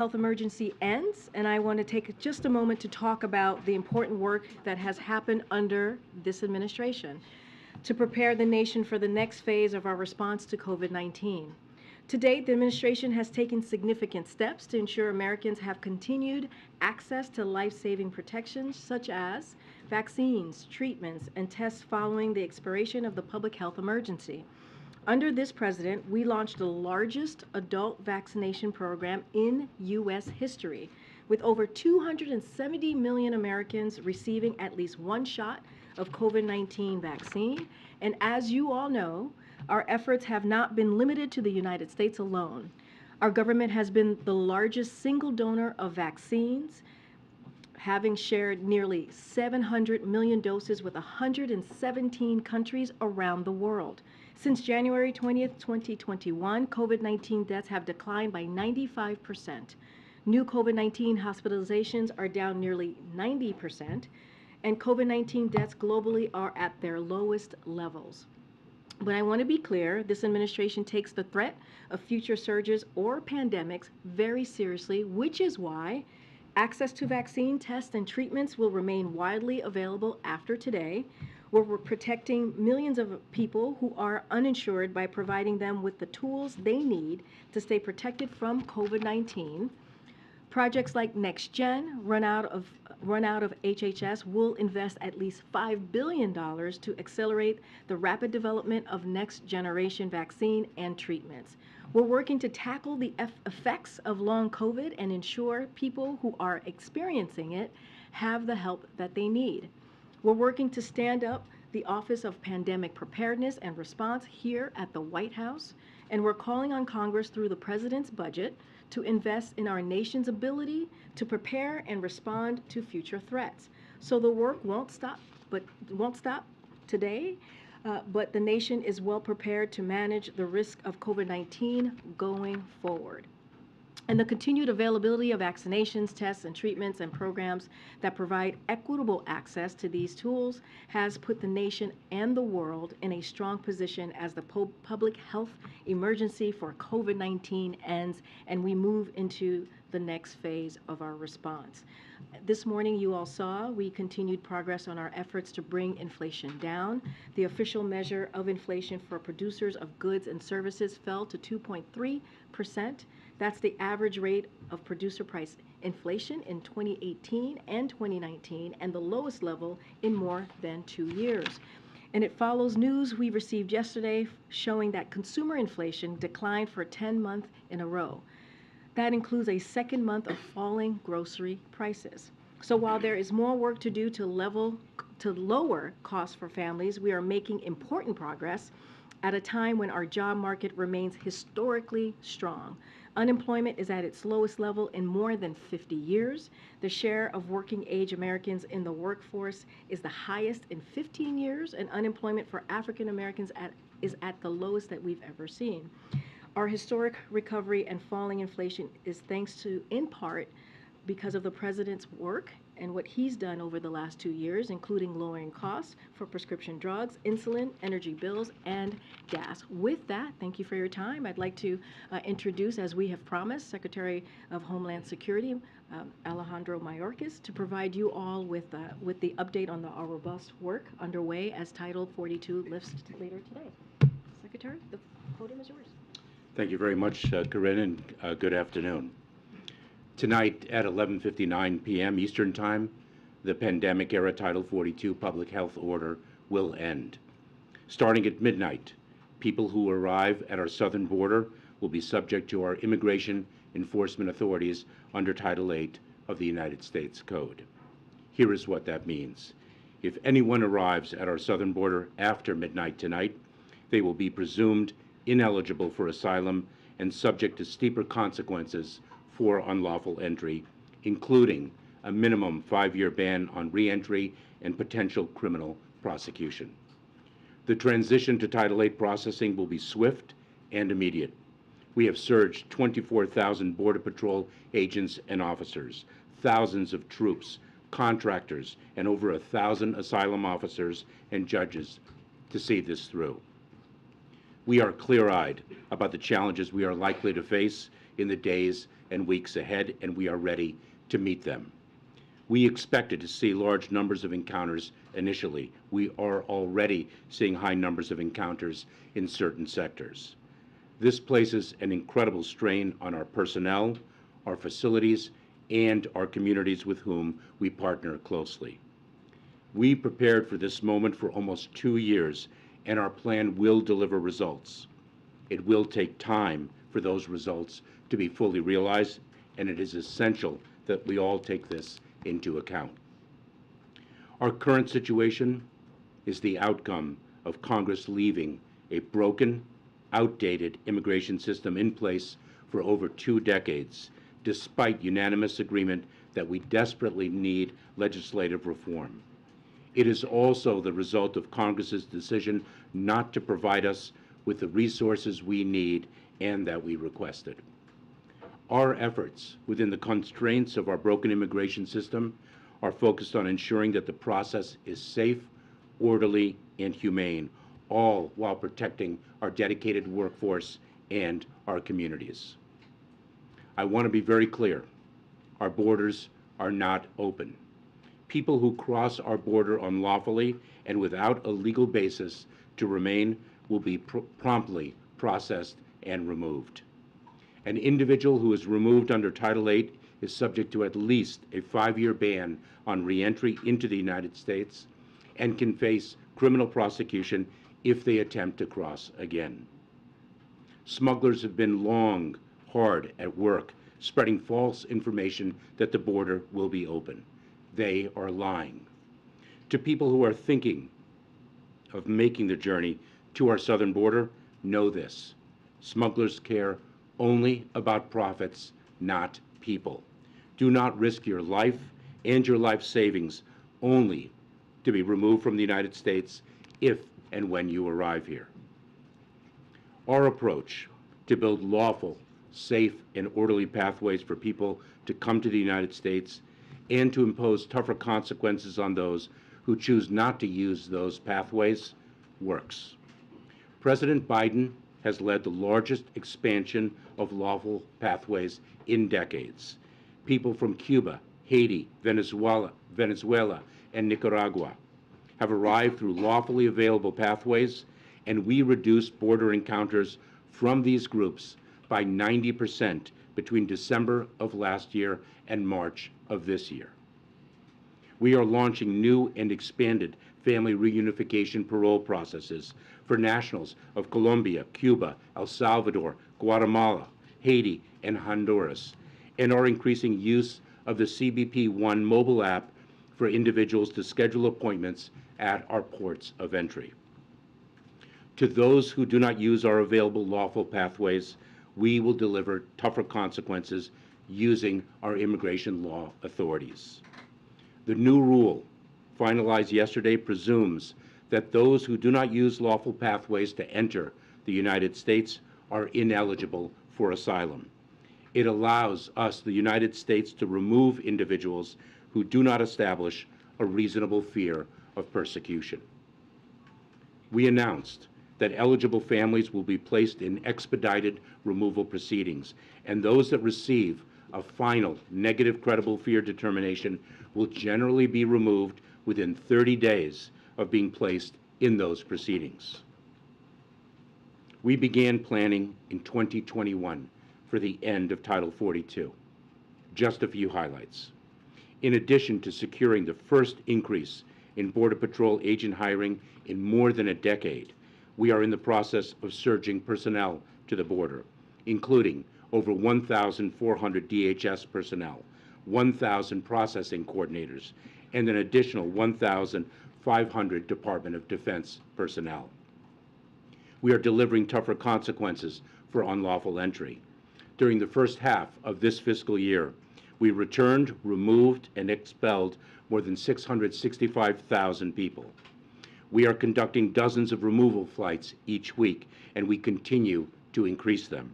health emergency ends, and I want to take just a moment to talk about the important work that has happened under this administration to prepare the nation for the next phase of our response to COVID-19. To date, the administration has taken significant steps to ensure Americans have continued access to life-saving protections such as vaccines, treatments, and tests following the expiration of the public health emergency. Under this president, we launched the largest adult vaccination program in U.S. history, with over 270 million Americans receiving at least one shot of COVID-19 vaccine. And as you all know, our efforts have not been limited to the United States alone. Our government has been the largest single donor of vaccines, having shared nearly 700 million doses with 117 countries around the world. Since January 20th, 2021, COVID-19 deaths have declined by 95%. New COVID-19 hospitalizations are down nearly 90%, and COVID-19 deaths globally are at their lowest levels. But I want to be clear, this administration takes the threat of future surges or pandemics very seriously, which is why access to vaccine tests and treatments will remain widely available after today, where we're protecting millions of people who are uninsured by providing them with the tools they need to stay protected from COVID-19. Projects like NextGen, run out of HHS, will invest at least $5 billion to accelerate the rapid development of next generation vaccine and treatments. We're working to tackle the effects of long COVID and ensure people who are experiencing it have the help that they need. We're working to stand up the Office of Pandemic Preparedness and Response here at the White House, and we're calling on Congress through the President's budget to invest in our nation's ability to prepare and respond to future threats. So the work won't stop today, but the nation is well prepared to manage the risk of COVID-19 going forward. And the continued availability of vaccinations, tests, and treatments and programs that provide equitable access to these tools has put the nation and the world in a strong position as the public health emergency for COVID-19 ends and we move into the next phase of our response. This morning, you all saw we continued progress on our efforts to bring inflation down. The official measure of inflation for producers of goods and services fell to 2.3%. That's the average rate of producer price inflation in 2018 and 2019, and the lowest level in more than 2 years. And it follows news we received yesterday showing that consumer inflation declined for 10 months in a row. That includes a second month of falling grocery prices. So while there is more work to do to lower costs for families, we are making important progress at a time when our job market remains historically strong. Unemployment is at its lowest level in more than 50 years. The share of working age Americans in the workforce is the highest in 15 years, and unemployment for African Americans is at the lowest that we've ever seen. Our historic recovery and falling inflation is thanks to, in part, because of the president's work and what he's done over the last 2 years, including lowering costs for prescription drugs, insulin, energy bills, and gas. With that, thank you for your time. I'd like to introduce, as we have promised, Secretary of Homeland Security, Alejandro Mayorkas, to provide you all with the update on our robust work underway as Title 42 lifts later today. Secretary, the podium is yours. Thank you very much, Karine, and good afternoon. Tonight at 11:59 p.m. Eastern Time, the pandemic-era Title 42 public health order will end. Starting at midnight, people who arrive at our southern border will be subject to our immigration enforcement authorities under Title 8 of the United States Code. Here is what that means. If anyone arrives at our southern border after midnight tonight, they will be presumed ineligible for asylum and subject to steeper consequences for unlawful entry, including a minimum 5-year ban on re-entry and potential criminal prosecution. The transition to Title 8 processing will be swift and immediate. We have surged 24,000 Border Patrol agents and officers, thousands of troops, contractors, and over 1,000 asylum officers and judges to see this through. We are clear-eyed about the challenges we are likely to face in the days and weeks ahead, and we are ready to meet them. We expected to see large numbers of encounters initially. We are already seeing high numbers of encounters in certain sectors. This places an incredible strain on our personnel, our facilities, and our communities with whom we partner closely. We prepared for this moment for almost 2 years, and our plan will deliver results. It will take time for those results to be fully realized, and it is essential that we all take this into account. Our current situation is the outcome of Congress leaving a broken, outdated immigration system in place for over 2 decades, despite unanimous agreement that we desperately need legislative reform. It is also the result of Congress's decision not to provide us with the resources we need and that we requested. Our efforts within the constraints of our broken immigration system are focused on ensuring that the process is safe, orderly, and humane, all while protecting our dedicated workforce and our communities. I want to be very clear. Our borders are not open. People who cross our border unlawfully and without a legal basis to remain will be promptly processed and removed. An individual who is removed under Title VIII is subject to at least a 5-year ban on re-entry into the United States and can face criminal prosecution if they attempt to cross again. Smugglers have been long, hard at work, spreading false information that the border will be open. They are lying. To people who are thinking of making the journey to our southern border, know this: smugglers care only about profits, not people. Do not risk your life and your life savings only to be removed from the United States if and when you arrive here. Our approach to build lawful, safe, and orderly pathways for people to come to the United States and to impose tougher consequences on those who choose not to use those pathways works. President Biden has led the largest expansion of lawful pathways in decades. People from Cuba, Haiti, Venezuela, and Nicaragua have arrived through lawfully available pathways, and we reduced border encounters from these groups by 90% between December of last year and March of this year. We are launching new and expanded family reunification parole processes for nationals of Colombia, Cuba, El Salvador, Guatemala, Haiti, and Honduras, and are increasing use of the CBP One mobile app for individuals to schedule appointments at our ports of entry. To those who do not use our available lawful pathways, we will deliver tougher consequences using our immigration law authorities. The new rule, finalized yesterday, presumes that those who do not use lawful pathways to enter the United States are ineligible for asylum. It allows us, the United States, to remove individuals who do not establish a reasonable fear of persecution. We announced that eligible families will be placed in expedited removal proceedings, and those that receive a final negative credible fear determination will generally be removed within 30 days of being placed in those proceedings. We began planning in 2021 for the end of Title 42. Just a few highlights. In addition to securing the first increase in Border Patrol agent hiring in more than a decade, we are in the process of surging personnel to the border, including over 1,400 DHS personnel, 1,000 processing coordinators, and an additional 1,500 Department of Defense personnel. We are delivering tougher consequences for unlawful entry. During the first half of this fiscal year, we returned, removed, and expelled more than 665,000 people. We are conducting dozens of removal flights each week, and we continue to increase them.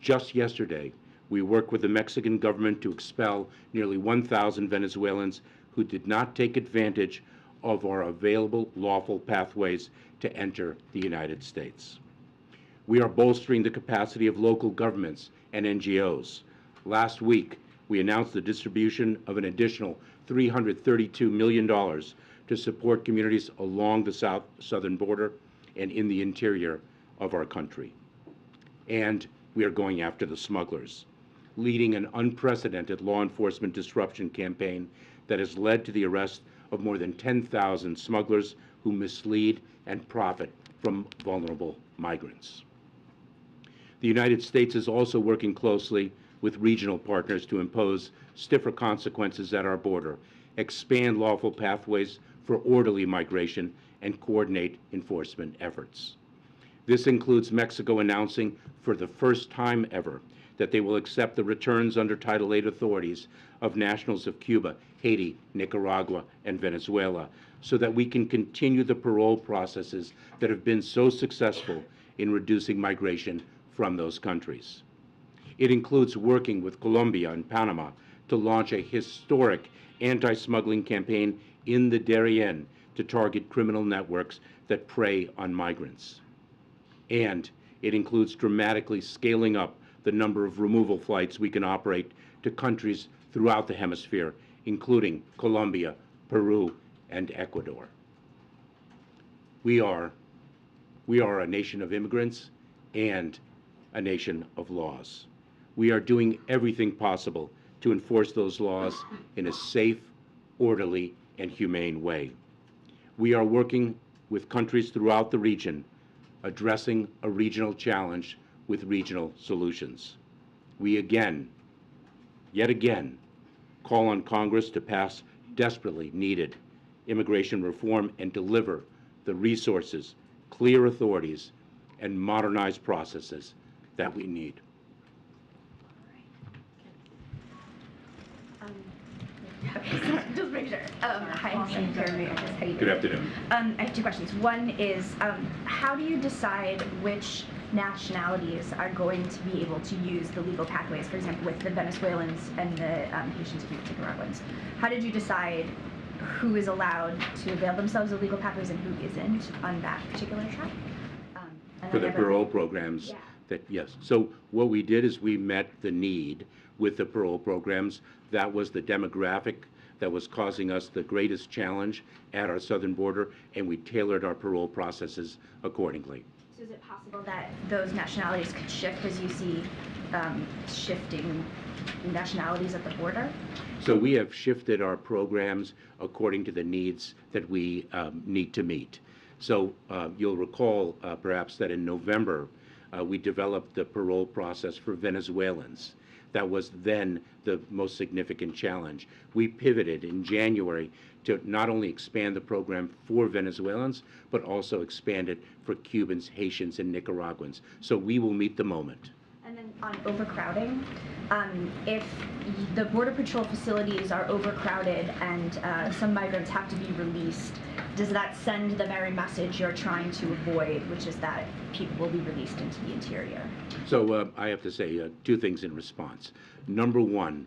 Just yesterday, we worked with the Mexican government to expel nearly 1,000 Venezuelans who did not take advantage of our available lawful pathways to enter the United States. We are bolstering the capacity of local governments and NGOs. Last week, we announced the distribution of an additional $332 million to support communities along the southern border and in the interior of our country. And we are going after the smugglers, leading an unprecedented law enforcement disruption campaign that has led to the arrest of more than 10,000 smugglers who mislead and profit from vulnerable migrants. The United States is also working closely with regional partners to impose stiffer consequences at our border, expand lawful pathways for orderly migration, and coordinate enforcement efforts. This includes Mexico announcing for the first time ever that they will accept the returns under Title VIII authorities of nationals of Cuba, Haiti, Nicaragua, and Venezuela, so that we can continue the parole processes that have been so successful in reducing migration from those countries. It includes working with Colombia and Panama to launch a historic anti-smuggling campaign in the Darien to target criminal networks that prey on migrants. And it includes dramatically scaling up the number of removal flights we can operate to countries throughout the hemisphere, including Colombia, Peru, and Ecuador. We are a nation of immigrants and a nation of laws. We are doing everything possible to enforce those laws in a safe, orderly, and humane way. We are working with countries throughout the region, addressing a regional challenge with regional solutions. We yet again, call on Congress to pass desperately needed immigration reform and deliver the resources, clear authorities, and modernized processes that we need. Just make sure. Hi, Secretary Mayorkas. How you doing? Good afternoon. I have two questions. One is, how do you decide which nationalities are going to be able to use the legal pathways, for example, with the Venezuelans and the Haitians and Nicaraguans? How did you decide who is allowed to avail themselves of legal pathways and who isn't on that particular track? For the parole programs, yeah. Yes. So what we did is we met the need with the parole programs. That was the demographic that was causing us the greatest challenge at our southern border, and we tailored our parole processes accordingly. So is it possible that those nationalities could shift as you see shifting nationalities at the border? So we have shifted our programs according to the needs that we need to meet. So you'll recall perhaps that in November, we developed the parole process for Venezuelans. That was then the most significant challenge. We pivoted in January to not only expand the program for Venezuelans, but also expand it for Cubans, Haitians, and Nicaraguans. So we will meet the moment. And then on overcrowding, if the Border Patrol facilities are overcrowded and some migrants have to be released, does that send the very message you're trying to avoid, which is that people will be released into the interior? So I have to say two things in response. Number one,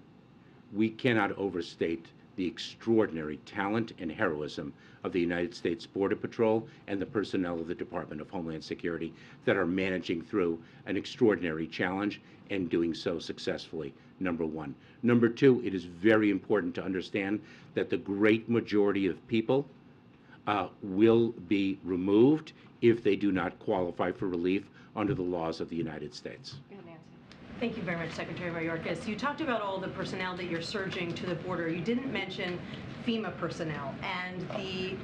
we cannot overstate the extraordinary talent and heroism of the United States Border Patrol and the personnel of the Department of Homeland Security that are managing through an extraordinary challenge and doing so successfully, number one. Number two, it is very important to understand that the great majority of people will be removed if they do not qualify for relief under the laws of the United States. Thank you very much, Secretary Mayorkas. You talked about all the personnel that you're surging to the border. You didn't mention FEMA personnel, and the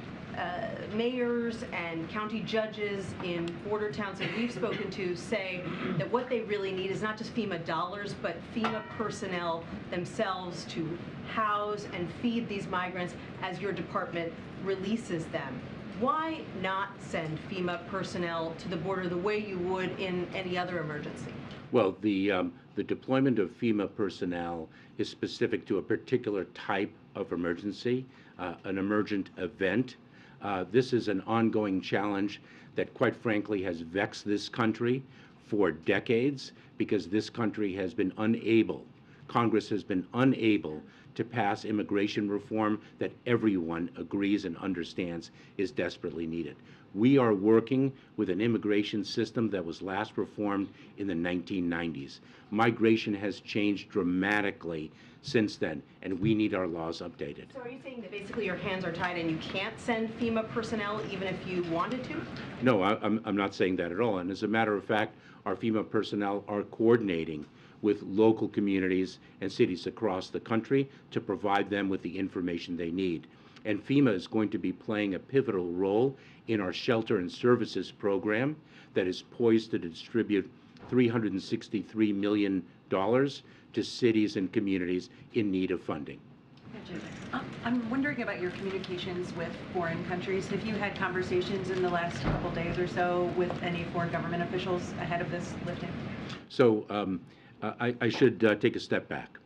mayors and county judges in border towns that we've spoken to say that what they really need is not just FEMA dollars, but FEMA personnel themselves to house and feed these migrants as your department releases them. Why not send FEMA personnel to the border the way you would in any other emergency? Well, the deployment of FEMA personnel is specific to a particular type of emergency, an emergent event. This is an ongoing challenge that, quite frankly, has vexed this country for decades because this country has been unable, Congress has been unable to pass immigration reform that everyone agrees and understands is desperately needed. We are working with an immigration system that was last reformed in the 1990s. Migration has changed dramatically since then, and we need our laws updated. So are you saying that basically your hands are tied and you can't send FEMA personnel even if you wanted to? No, I'm not saying that at all. And as a matter of fact, our FEMA personnel are coordinating with local communities and cities across the country to provide them with the information they need. And FEMA is going to be playing a pivotal role in our shelter and services program that is poised to distribute $363 million to cities and communities in need of funding. I'm wondering about your communications with foreign countries. Have you had conversations in the last couple days or so with any foreign government officials ahead of this lifting? So I should take a step back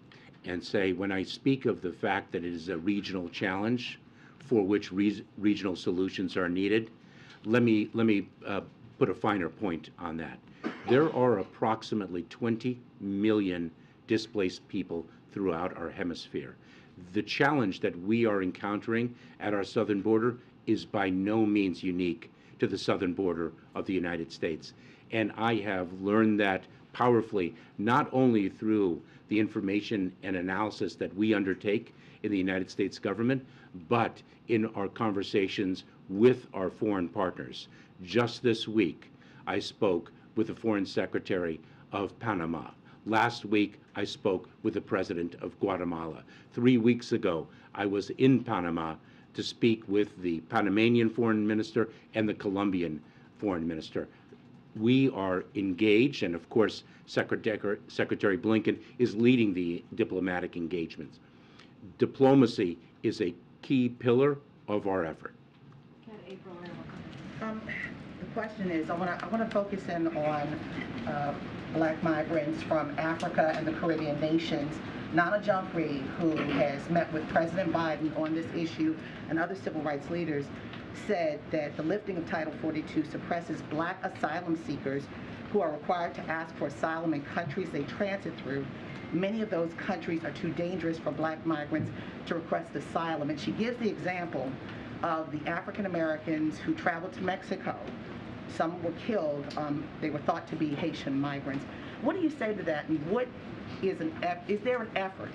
and say, when I speak of the fact that it is a regional challenge for which regional solutions are needed, let me put a finer point on that. There are approximately 20 million displaced people throughout our hemisphere. The challenge that we are encountering at our southern border is by no means unique to the southern border of the United States. And I have learned that powerfully, not only through the information and analysis that we undertake in the United States government, but in our conversations with our foreign partners. Just this week, I spoke with the Foreign Secretary of Panama. Last week, I spoke with the President of Guatemala. 3 weeks ago, I was in Panama to speak with the Panamanian Foreign Minister and the Colombian Foreign Minister. We are engaged, and of course, Secretary Blinken is leading the diplomatic engagements. Diplomacy is a key pillar of our effort. The question is, I want to focus in on black migrants from Africa and the Caribbean nations. Nana Jean-Pierre, who has met with President Biden on this issue and other civil rights leaders, said that the lifting of Title 42 suppresses black asylum seekers who are required to ask for asylum in countries they transit through. Many of those countries are too dangerous for black migrants to request asylum. And she gives the example of the African Americans who traveled to Mexico. Some were killed. They were thought to be Haitian migrants. What do you say to that? And what is there an effort?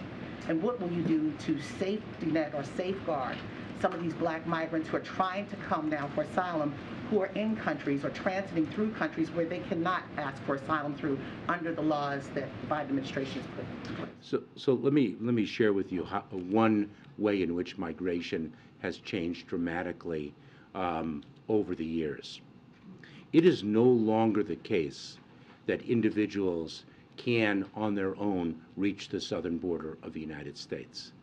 And what will you do to safety net or safeguard some of these black migrants who are trying to come now for asylum, who are in countries or transiting through countries where they cannot ask for asylum through under the laws that the Biden administration has put in place? So let me share with you one way in which migration has changed dramatically over the years. It is no longer the case that individuals can, on their own, reach the southern border of the United States.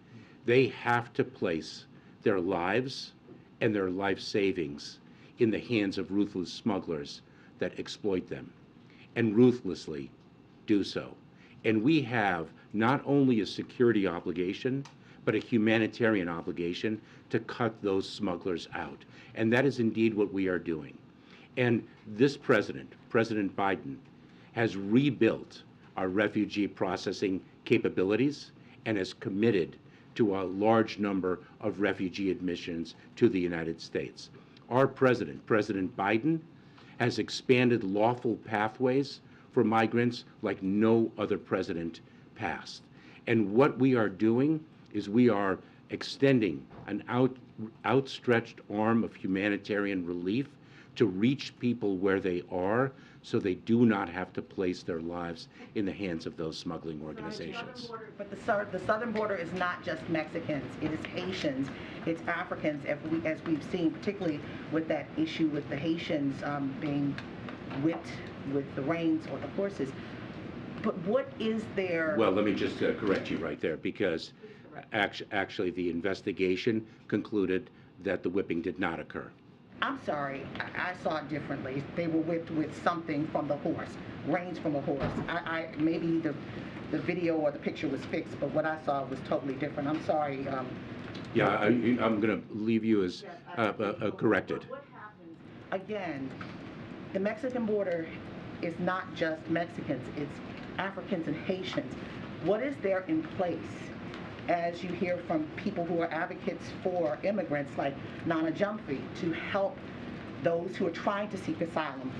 They have to place their lives and their life savings in the hands of ruthless smugglers that exploit them, and ruthlessly do so. And we have not only a security obligation, but a humanitarian obligation to cut those smugglers out. And that is indeed what we are doing. And this President Biden, has rebuilt our refugee processing capabilities and has committed to a large number of refugee admissions to the United States. Our President Biden, has expanded lawful pathways for migrants like no other president past. And what we are doing is we are extending an outstretched arm of humanitarian relief to reach people where they are, so they do not have to place their lives in the hands of those smuggling organizations. But the southern border is not just Mexicans, it is Haitians, it's Africans, as we've seen, particularly with that issue with the Haitians being whipped with the reins or the horses. But what is there? Well, let me just correct you right there, because actually the investigation concluded that the whipping did not occur. I'm sorry, I saw it differently. They were whipped with something from the horse, reins from a horse. Maybe the video or the picture was fixed, but what I saw was totally different. I'm sorry. Yeah, I'm going to leave you as corrected. What happens, again, the Mexican border is not just Mexicans, it's Africans and Haitians. What is there in place, as you hear from people who are advocates for immigrants like Nana Jean-Pierre, to help those who are trying to seek asylum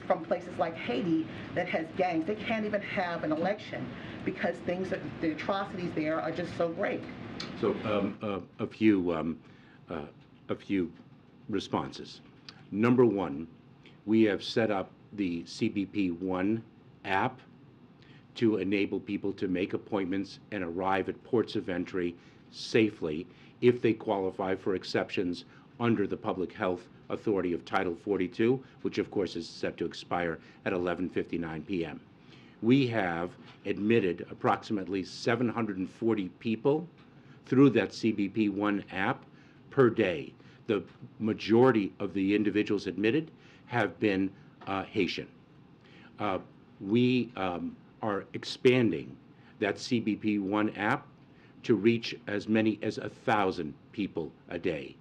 from places like Haiti that has gangs. They can't even have an election because the atrocities there are just so great. So a few responses. Number one, we have set up the CBP One app to enable people to make appointments and arrive at ports of entry safely if they qualify for exceptions under the Public Health Authority of Title 42, which of course is set to expire at 11:59 p.m. We have admitted approximately 740 people through that CBP One app per day. The majority of the individuals admitted have been Haitian. We are expanding that CBP One app to reach as many as 1,000 people a day.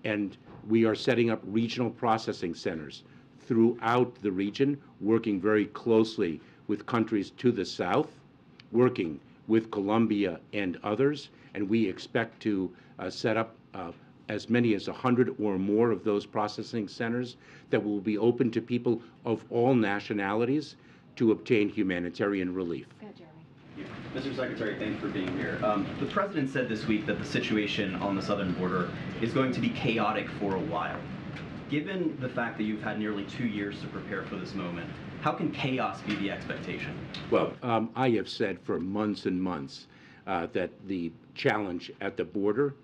And we are setting up regional processing centers throughout the region, working very closely with countries to the south, working with Colombia and others, and we expect to set up as many as 100 or more of those processing centers that will be open to people of all nationalities to obtain humanitarian relief. Mr. Secretary, thanks for being here. The President said this week that the situation on the southern border is going to be chaotic for a while. Given the fact that you've had nearly 2 years to prepare for this moment, how can chaos be the expectation? Well, I have said for months and months that the challenge at the border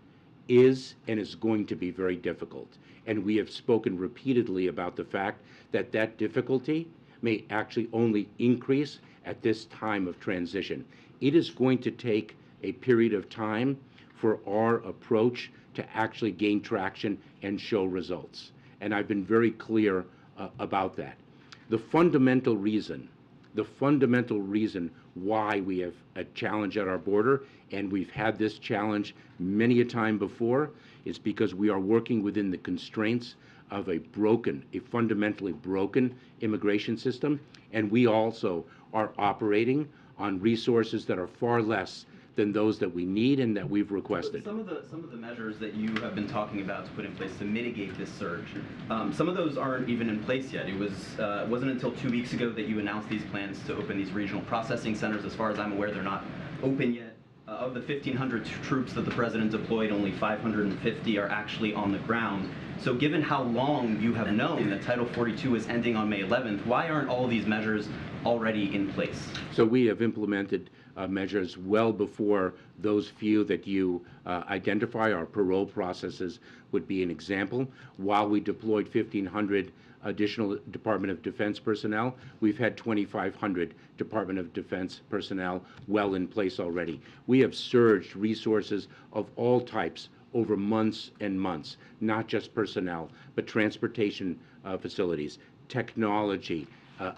is and is going to be very difficult. And we have spoken repeatedly about the fact that that difficulty may actually only increase at this time of transition. It is going to take a period of time for our approach to actually gain traction and show results. And I've been very clear about that. The fundamental reason why we have a challenge at our border, and we've had this challenge many a time before, is because we are working within the constraints of a fundamentally broken immigration system, and we also are operating on resources that are far less than those that we need and that we've requested. Some of the measures that you have been talking about to put in place to mitigate this surge, some of those aren't even in place yet. It wasn't until 2 weeks ago that you announced these plans to open these regional processing centers. As far as I'm aware, they're not open yet. Of the 1,500 troops that the President deployed, only 550 are actually on the ground. So given how long you have known that Title 42 is ending on May 11th, why aren't all these measures already in place? So we have implemented measures well before those few that you identify. Our parole processes would be an example. While we deployed 1,500 additional Department of Defense personnel, we've had 2,500 Department of Defense personnel well in place already. We have surged resources of all types over months and months, not just personnel, but transportation facilities, technology,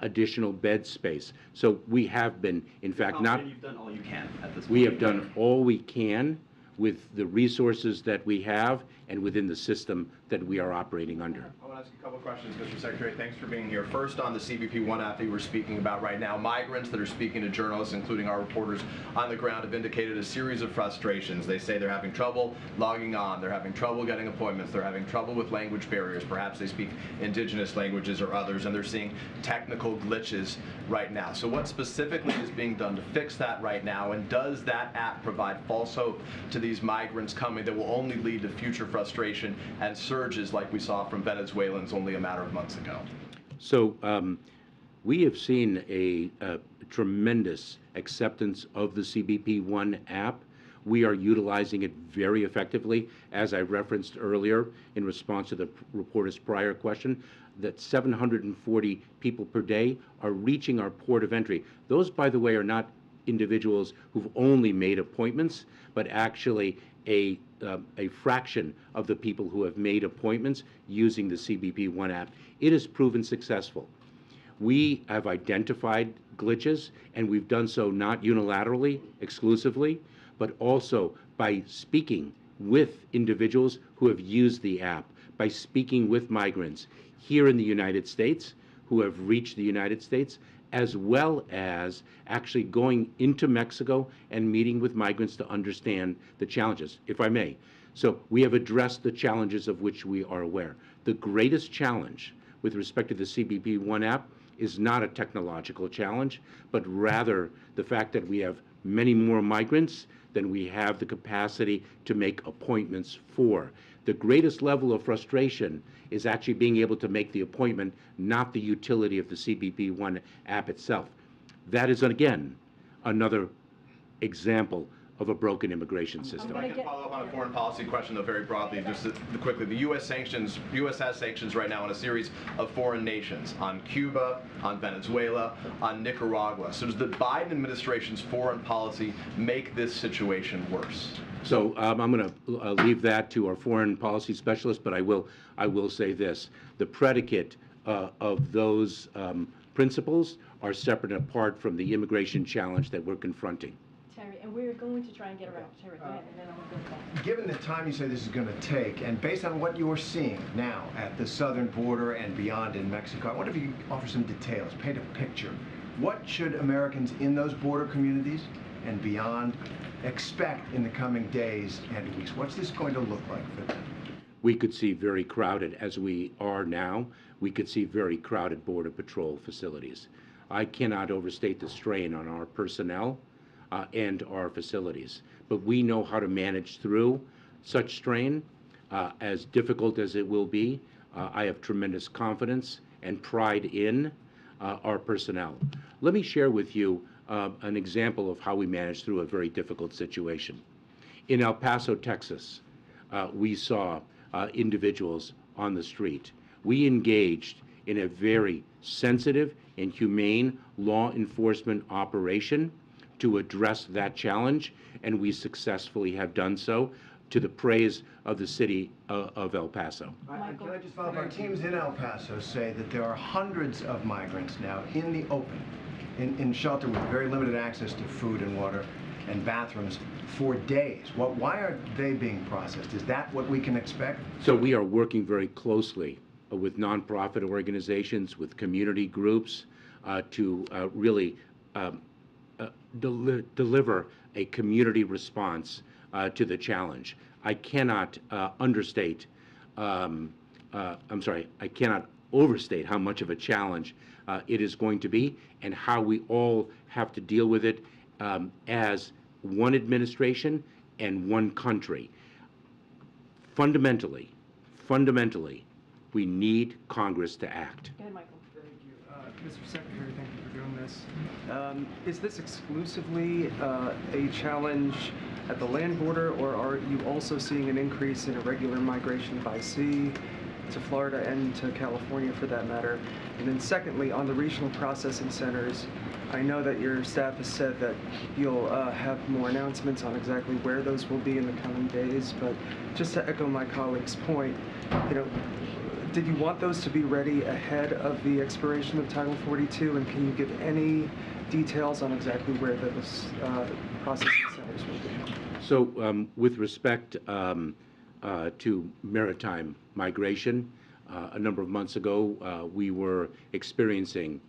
additional bed space. So we have been, in fact, you've done all you can at this point. We have done all we can with the resources that we have and within the system that we are operating under. I want to ask you a couple of questions, Mr. Secretary. Thanks for being here. First, on the CBP One app that you were speaking about right now, migrants that are speaking to journalists, including our reporters on the ground, have indicated a series of frustrations. They say they're having trouble logging on, they're having trouble getting appointments, they're having trouble with language barriers. Perhaps they speak indigenous languages or others, and they're seeing technical glitches right now. So what specifically is being done to fix that right now, and does that app provide false hope to these migrants coming that will only lead to future frustration and surges like we saw from Venezuelans only a matter of months ago? So we have seen a tremendous acceptance of the CBP One app. We are utilizing it very effectively. As I referenced earlier in response to the reporter's prior question, that 740 people per day are reaching our port of entry. Those, by the way, are not individuals who've only made appointments, but actually a fraction of the people who have made appointments using the CBP One app. It has proven successful. We have identified glitches, and we've done so not unilaterally, exclusively, but also by speaking with individuals who have used the app, by speaking with migrants here in the United States who have reached the United States, as well as actually going into Mexico and meeting with migrants to understand the challenges, if I may. So we have addressed the challenges of which we are aware. The greatest challenge with respect to the CBP One app is not a technological challenge, but rather the fact that we have many more migrants than we have the capacity to make appointments for. The greatest level of frustration is actually being able to make the appointment, not the utility of the CBP One app itself. That is, again, another example of a broken immigration system. If I can follow up on a foreign policy question, though, very broadly, just quickly. The U.S. has sanctions right now on a series of foreign nations, on Cuba, on Venezuela, on Nicaragua. So does the Biden administration's foreign policy make this situation worse? So I'm going to leave that to our foreign policy specialist, but I will say this: the predicate of those principles are separate and apart from the immigration challenge that we're confronting. Terry, and we're going to try and get around. Terry, go ahead, and then I'm going to go back. Given the time you say this is going to take, and based on what you're seeing now at the southern border and beyond in Mexico, I wonder if you could offer some details, paint a picture. What should Americans in those border communities and beyond expect in the coming days and weeks? What's this going to look like for them? We could see very crowded, as we are now, we could see very crowded Border Patrol facilities. I cannot overstate the strain on our personnel and our facilities, but we know how to manage through such strain, as difficult as it will be. I have tremendous confidence and pride in our personnel. Let me share with you an example of how we managed through a very difficult situation. In El Paso, Texas, we saw individuals on the street. We engaged in a very sensitive and humane law enforcement operation to address that challenge, and we successfully have done so to the praise of the city of El Paso. Can I just follow up? Our teams in El Paso say that there are hundreds of migrants now in the open, in shelter with very limited access to food and water and bathrooms for days. Why are they being processed? Is that what we can expect? So we are working very closely with nonprofit organizations, with community groups, to really deliver a community response to the challenge. I cannot overstate how much of a challenge it is going to be, and how we all have to deal with it as one administration and one country. Fundamentally, we need Congress to act. Go ahead, Michael. Thank you. Mr. Secretary, thank you for doing this. Is this exclusively a challenge at the land border, or are you also seeing an increase in irregular migration by sea to Florida and to California for that matter? And then secondly, on the regional processing centers, I know that your staff has said that you'll have more announcements on exactly where those will be in the coming days, but just to echo my colleague's point, did you want those to be ready ahead of the expiration of Title 42, and can you give any details on exactly where those processing centers will be? So with respect to maritime migration, a number of months ago, we were experiencing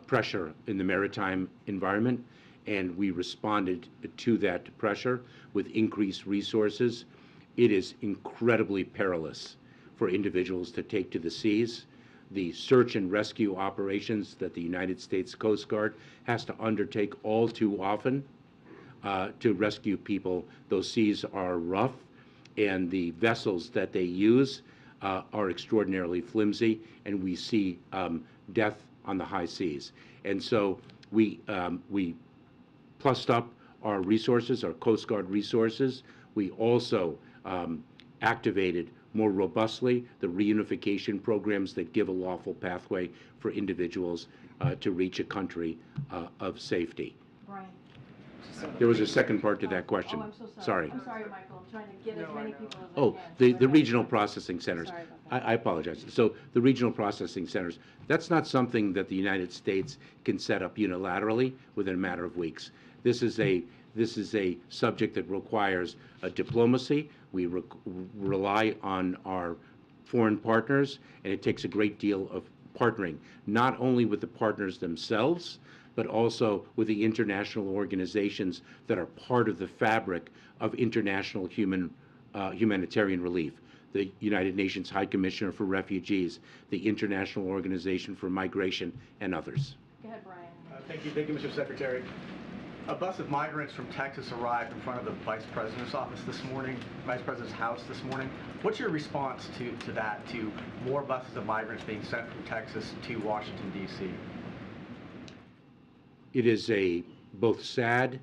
pressure in the maritime environment, and we responded to that pressure with increased resources. It is incredibly perilous for individuals to take to the seas. The search and rescue operations that the United States Coast Guard has to undertake all too often to rescue people, those seas are rough, and the vessels that they use are extraordinarily flimsy, and we see death on the high seas. And so we plussed up our resources, our Coast Guard resources. We also activated more robustly the reunification programs that give a lawful pathway for individuals to reach a country of safety. Brian. There was a second part to that question. Oh, I'm so sorry. Sorry. I'm sorry, Michael. I'm trying to get as many people as I Oh, can. the regional processing centers. Sorry about that. I apologize. So the regional processing centers, that's not something that the United States can set up unilaterally within a matter of weeks. This is a subject that requires diplomacy. We rely on our foreign partners, and it takes a great deal of partnering not only with the partners themselves, but also with the international organizations that are part of the fabric of international humanitarian relief. The United Nations High Commissioner for Refugees, the International Organization for Migration, and others. Go ahead, Brian. Thank you, Mr. Secretary. A bus of migrants from Texas arrived in front of the Vice President's office this morning, Vice President's house this morning. What's your response to that, to more buses of migrants being sent from Texas to Washington, D.C.? It is a both sad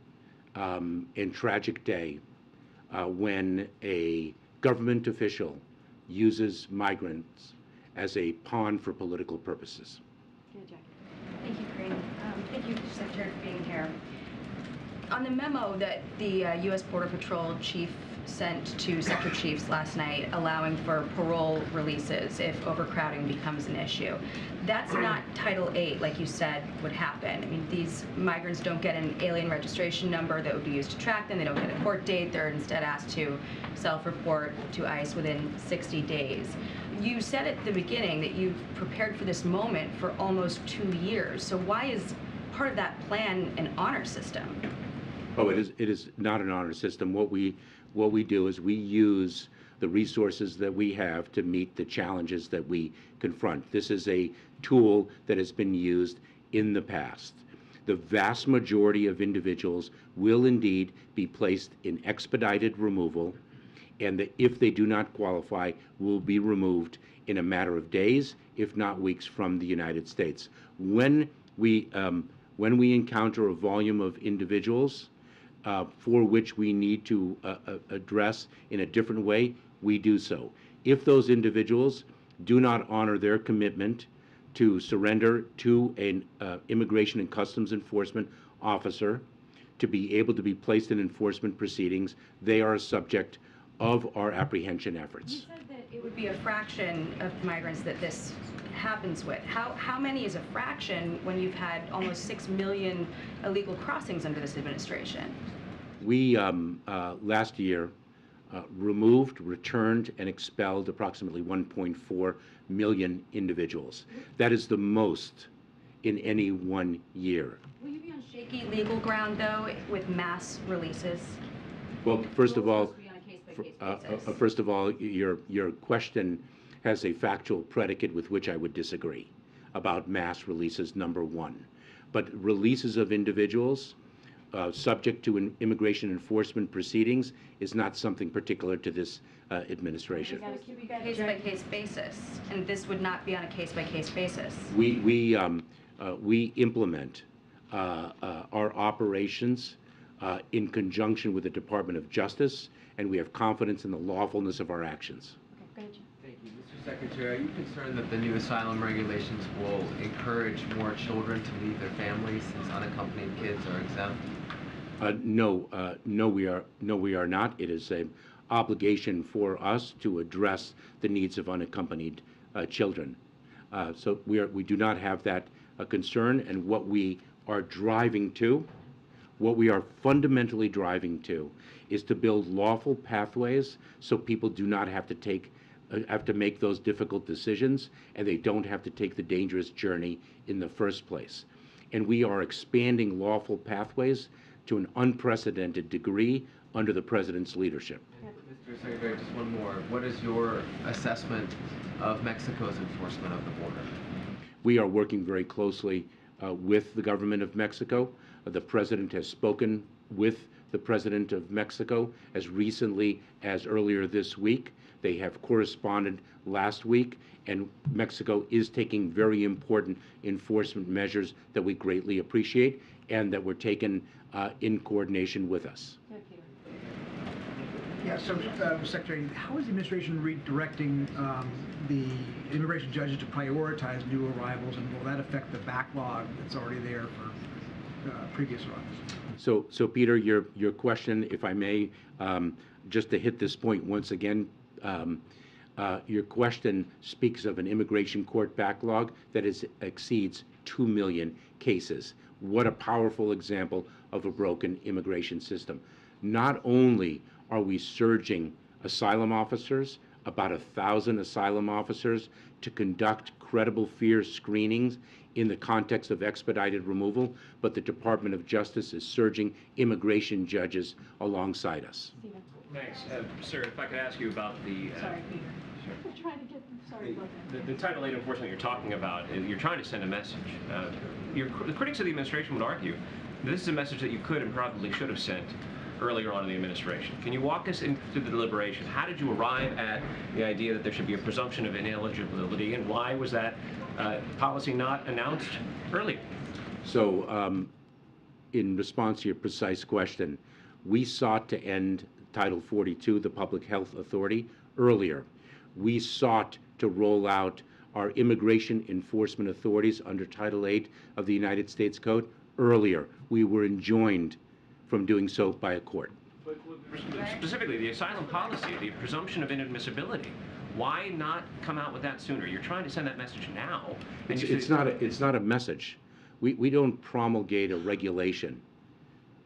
and tragic day when a government official uses migrants as a pawn for political purposes. Thank you, Karine. Thank you, Secretary, for being here. On the memo that the U.S. Border Patrol chief sent to sector chiefs last night allowing for parole releases if overcrowding becomes an issue, that's not Title VIII, like you said, would happen. I mean, these migrants don't get an alien registration number that would be used to track them. They don't get a court date. They're instead asked to self-report to ICE within 60 days. You said at the beginning that you've prepared for this moment for almost 2 years. So why is part of that plan an honor system? Oh, it is not an honor system. What we do is we use the resources that we have to meet the challenges that we confront. This is a tool that has been used in the past. The vast majority of individuals will indeed be placed in expedited removal, and if they do not qualify, will be removed in a matter of days, if not weeks, from the United States. When we encounter a volume of individuals for which we need to address in a different way, we do so. If those individuals do not honor their commitment to surrender to an Immigration and Customs Enforcement officer to be able to be placed in enforcement proceedings, they are a subject of our apprehension efforts. You said that it would be a fraction of migrants that this happens with. How many is a fraction when you've had almost 6 million illegal crossings under this administration? We, last year, removed, returned, and expelled approximately 1.4 million individuals. That is the most in any 1 year. Will you be on shaky legal ground, though, with mass releases? Well, first of all, First of all, your question has a factual predicate with which I would disagree about mass releases, number one. But releases of individuals subject to immigration enforcement proceedings is not something particular to this administration. Case-by-case basis, and this would not be on a case-by-case basis. We implement our operations in conjunction with the Department of Justice, and we have confidence in the lawfulness of our actions. Okay, Thank you. Mr. Secretary, are you concerned that the new asylum regulations will encourage more children to leave their families since unaccompanied kids are exempt? No, we are not. It is an obligation for us to address the needs of unaccompanied children. So we do not have that concern, and what we are driving to, what we are fundamentally driving to, is to build lawful pathways so people do not have to make those difficult decisions, and they don't have to take the dangerous journey in the first place. And we are expanding lawful pathways to an unprecedented degree under the President's leadership. Mr. Secretary, just one more. What is your assessment of Mexico's enforcement of the border? We are working very closely with the government of Mexico. The President has spoken with the President of Mexico as recently as earlier this week. They have corresponded last week, and Mexico is taking very important enforcement measures that we greatly appreciate and that were taken in coordination with us. Yeah, so, Secretary, how is the administration redirecting the immigration judges to prioritize new arrivals, and will that affect the backlog that's already there for previous arrivals? So Peter, your question, if I may, just to hit this point once again, your question speaks of an immigration court backlog that exceeds 2 million cases. What a powerful example of a broken immigration system. Not only are we surging asylum officers, about 1,000 asylum officers to conduct credible fear screenings in the context of expedited removal, but the Department of Justice is surging immigration judges alongside us. Thanks. Sir, if I could ask you about the... Sorry, Peter. I'm trying to get, sorry about that. The Title 8 enforcement you're talking about, you're trying to send a message. The critics of the administration would argue that this is a message that you could and probably should have sent earlier on in the administration. Can you walk us into the deliberation? How did you arrive at the idea that there should be a presumption of ineligibility, and why was that policy not announced earlier? So, in response to your precise question, we sought to end Title 42, the Public Health Authority, earlier. We sought to roll out our immigration enforcement authorities under Title 8 of the United States Code earlier. We were enjoined from doing so by a court. But specifically, the asylum policy, the presumption of inadmissibility, why not come out with that sooner? You're trying to send that message now. And It's not a message. We don't promulgate a regulation.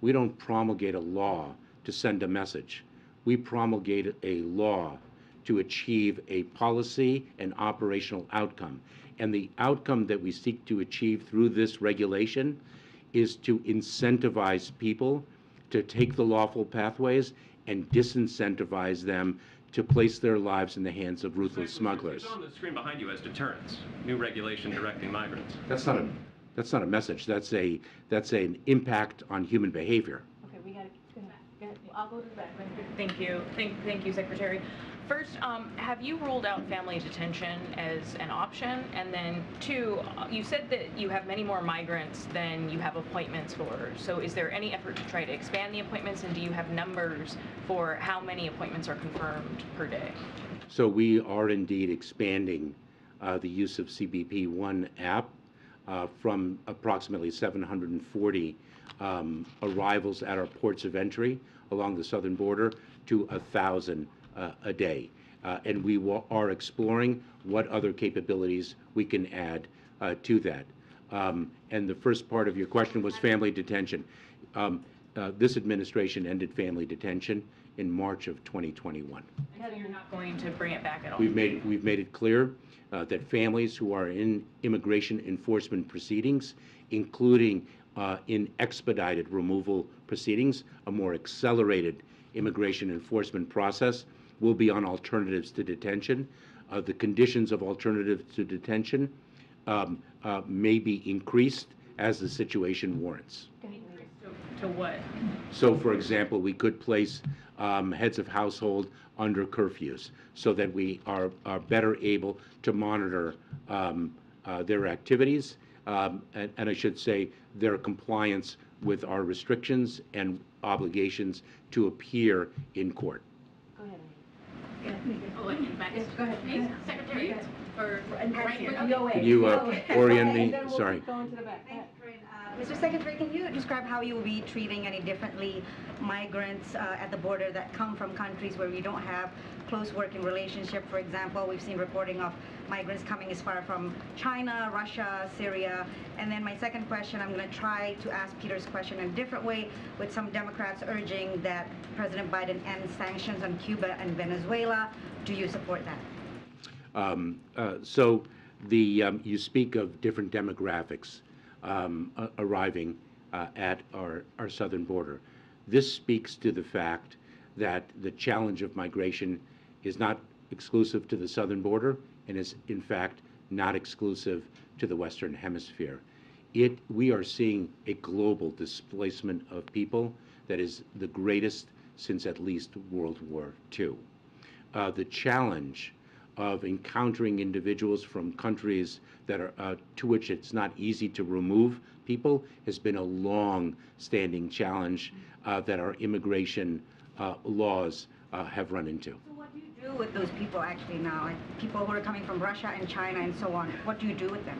We don't promulgate a law to send a message. We promulgate a law to achieve a policy and operational outcome. And the outcome that we seek to achieve through this regulation is to incentivize people to take the lawful pathways and disincentivize them to place their lives in the hands of ruthless smugglers. It's on the screen behind you as deterrence. New regulation directing migrants. That's not a message. That's an impact on human behavior. Okay, we got to go ahead. I'll go to the back. Thank you. Thank you, Secretary. First, have you ruled out family detention as an option? And then two, you said that you have many more migrants than you have appointments for. So is there any effort to try to expand the appointments, and do you have numbers for how many appointments are confirmed per day? So we are indeed expanding the use of CBP One app from approximately 740 arrivals at our ports of entry along the southern border to 1,000 a day. And we are exploring what other capabilities we can add to that. And the first part of your question was family detention. This administration ended family detention in March of 2021. So you're not going to bring it back at all? We've made it clear that families who are in immigration enforcement proceedings, including in expedited removal proceedings, a more accelerated immigration enforcement process, will be on alternatives to detention. The conditions of alternatives to detention may be increased as the situation warrants. To what? So, for example, we could place heads of household under curfews so that we are better able to monitor their activities and I should say their compliance with our restrictions and obligations to appear in court. Go ahead. Go ahead. Secretary. Can you orient me? Sorry. Go into the back. Mr. Secretary, can you describe how you will be treating any differently migrants at the border that come from countries where we don't have close working relationship? For example, we've seen reporting of migrants coming as far from China, Russia, Syria. And then my second question, I'm going to try to ask Peter's question in a different way, with some Democrats urging that President Biden end sanctions on Cuba and Venezuela. Do you support that? So you speak of different demographics arriving at our southern border. This speaks to the fact that the challenge of migration is not exclusive to the southern border and is, in fact, not exclusive to the Western Hemisphere. We are seeing a global displacement of people that is the greatest since at least World War II. The challenge of encountering individuals from countries that are to which it's not easy to remove people has been a long-standing challenge that our immigration laws have run into. So what do you do with those people actually now, like people who are coming from Russia and China and so on? What do you do with them?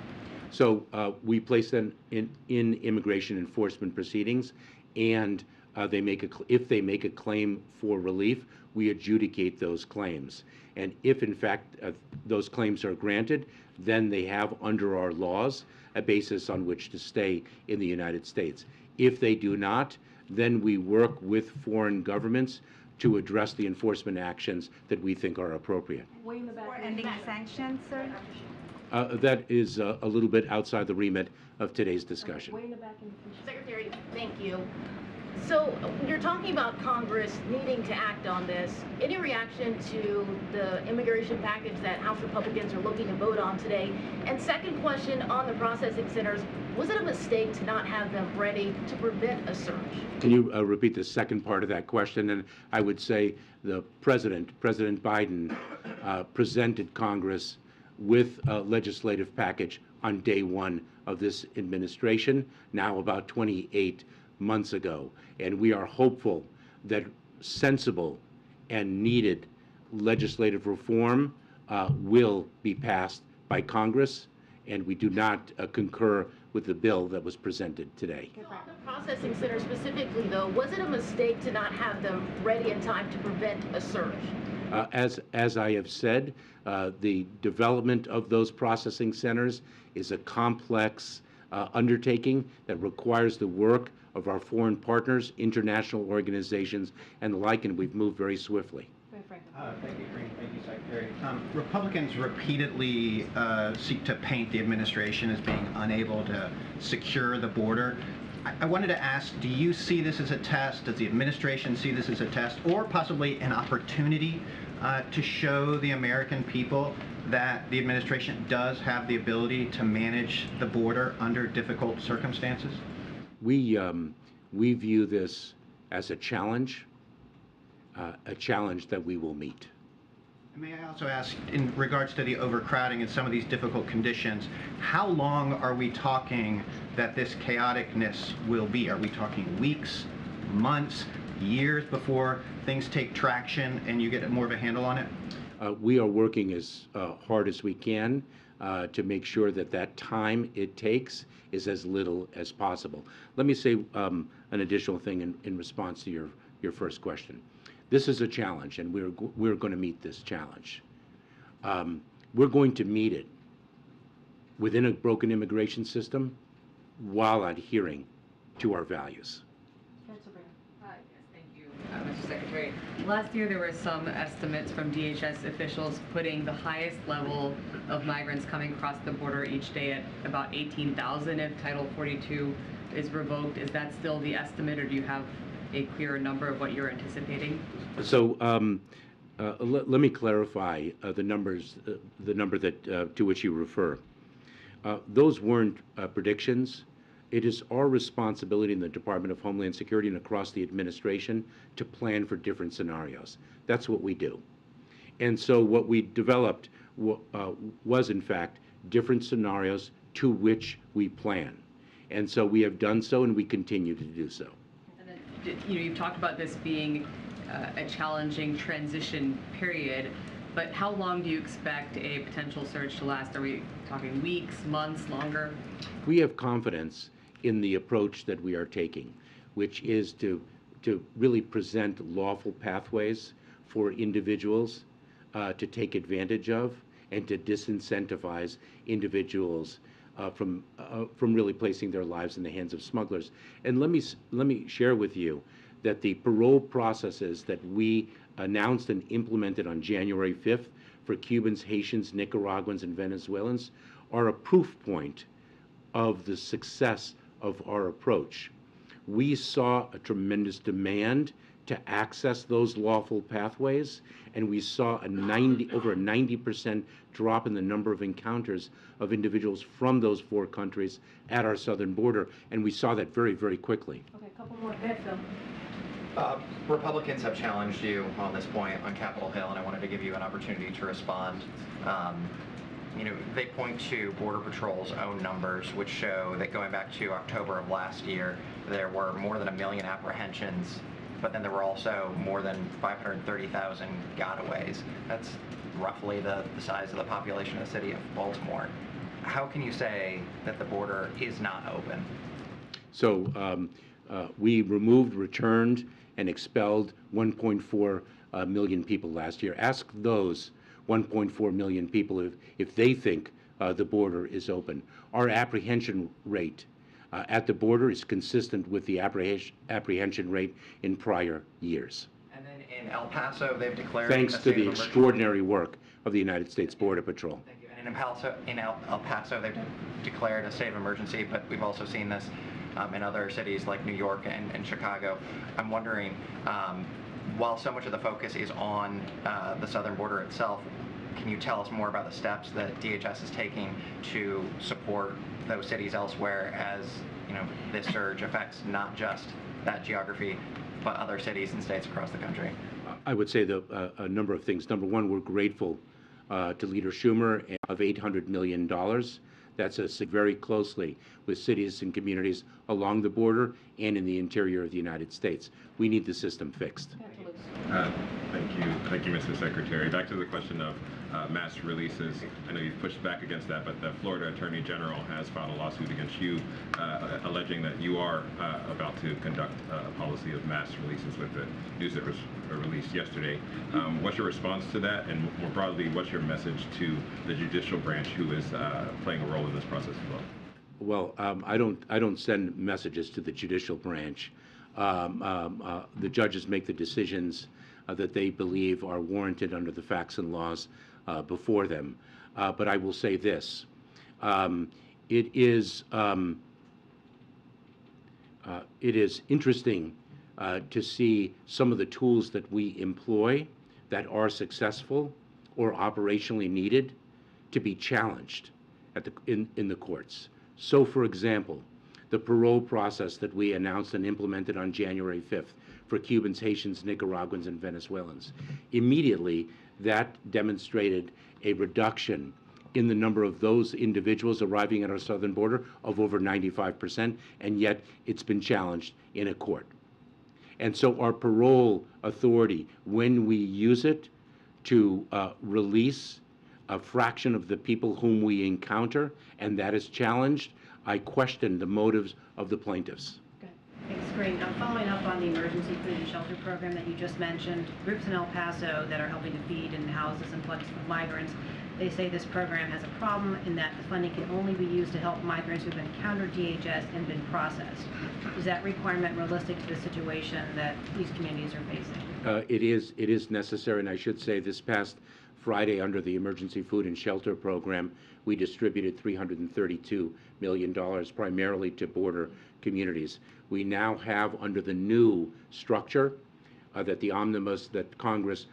So we place them in immigration enforcement proceedings, and if they make a claim for relief, we adjudicate those claims. And if, in fact, those claims are granted, then they have, under our laws, a basis on which to stay in the United States. If they do not, Then we work with foreign governments to address the enforcement actions that we think are appropriate. Way in the back. Ending the sanctions, sir? That is a little bit outside the remit of today's discussion. Way in the back. Secretary, thank you. So you're talking about Congress needing to act on this. Any reaction to the immigration package that House Republicans are looking to vote on today? And second question on the processing centers, was it a mistake to not have them ready to prevent a surge? Can you repeat the second part of that question? And I would say the President Biden, presented Congress with a legislative package on day one of this administration, now about 28 months ago. And we are hopeful that sensible and needed legislative reform will be passed by Congress, and we do not concur with the bill that was presented today. On the processing center specifically, though, was it a mistake to not have them ready in time to prevent a surge? As I have said, the development of those processing centers is a complex undertaking that requires the work of our foreign partners, international organizations, and the like, and we've moved very swiftly. Thank you, Karine. Thank you, Secretary. Republicans repeatedly seek to paint the administration as being unable to secure the border. I wanted to ask, do you see this as a test? Does the administration see this as a test, or possibly an opportunity to show the American people that the administration does have the ability to manage the border under difficult circumstances? We view this as a challenge that we will meet. May I also ask, in regards to the overcrowding and some of these difficult conditions, how long are we talking that this chaoticness will be? Are we talking weeks, months, years before things take traction and you get more of a handle on it? We are working as hard as we can to make sure that that time it takes is as little as possible. Let me say an additional thing in response to your first question. This is a challenge, and we're going to meet this challenge. We're going to meet it within a broken immigration system while adhering to our values. Mr. Secretary, last year there were some estimates from DHS officials putting the highest level of migrants coming across the border each day at about 18,000 if Title 42 is revoked. Is that still the estimate, or do you have a clearer number of what you're anticipating? So let me clarify the number that to which you refer. Those weren't predictions. It is our responsibility in the Department of Homeland Security and across the administration to plan for different scenarios. That's what we do. And so what we developed was, in fact, different scenarios to which we plan. And so we have done so, and we continue to do so. And then, you've talked about this being a challenging transition period, but how long do you expect a potential surge to last? Are we talking weeks, months, longer? We have confidence in the approach that we are taking, which is to really present lawful pathways for individuals to take advantage of and to disincentivize individuals from really placing their lives in the hands of smugglers. And let me share with you that the parole processes that we announced and implemented on January 5th for Cubans, Haitians, Nicaraguans, and Venezuelans are a proof point of the success of our approach. We saw a tremendous demand to access those lawful pathways, and we saw over a 90% drop in the number of encounters of individuals from those 4 countries at our southern border, and we saw that very, very quickly. Okay, a couple more. Go ahead, Phil. Republicans have challenged you on this point on Capitol Hill, and I wanted to give you an opportunity to respond. They point to Border Patrol's own numbers, which show that going back to October of last year, there were more than 1 million apprehensions, but then there were also more than 530,000 gotaways. That's roughly the size of the population of the city of Baltimore. How can you say that the border is not open? So we removed, returned, and expelled 1.4 million people last year. Ask those 1.4 million people if they think the border is open. Our apprehension rate at the border is consistent with the apprehension rate in prior years. And then in El Paso, they've declared Thanks a to state the of emergency. extraordinary work of the United States Border Patrol. Thank you. And in El Paso, they've declared a state of emergency, but we've also seen this in other cities like New York and Chicago. I'm wondering, while so much of the focus is on the southern border itself, can you tell us more about the steps that DHS is taking to support those cities elsewhere, as this surge affects not just that geography, but other cities and states across the country? I would say a number of things. Number one, we're grateful to Leader Schumer of $800 million. That's us very closely with cities and communities along the border and in the interior of the United States. We need the system fixed. Thank you, Mr. Secretary. Back to the question of mass releases. I know you've pushed back against that, but the Florida Attorney General has filed a lawsuit against you, alleging that you are about to conduct a policy of mass releases with the news that was released yesterday. What's your response to that, and more broadly, what's your message to the judicial branch, who is playing a role in this process as well? Well, I don't send messages to the judicial branch. The judges make the decisions that they believe are warranted under the facts and laws before them. But I will say this: it is interesting to see some of the tools that we employ that are successful or operationally needed to be challenged in the courts. So, for example, the parole process that we announced and implemented on January 5th for Cubans, Haitians, Nicaraguans, and Venezuelans. Immediately, that demonstrated a reduction in the number of those individuals arriving at our southern border of over 95%, and yet it's been challenged in a court. And so our parole authority, when we use it to release a fraction of the people whom we encounter, and that is challenged, I question the motives of the plaintiffs. Thanks, Karine. Following up on the emergency food and shelter program that you just mentioned, groups in El Paso that are helping to feed and house this influx of migrants, they say this program has a problem in that the funding can only be used to help migrants who've encountered DHS and been processed. Is that requirement realistic to the situation that these communities are facing? It is necessary, and I should say this past Friday, under the Emergency Food and Shelter Program, we distributed $332 million primarily to border communities. We now have, under the new structure that the omnibus that Congress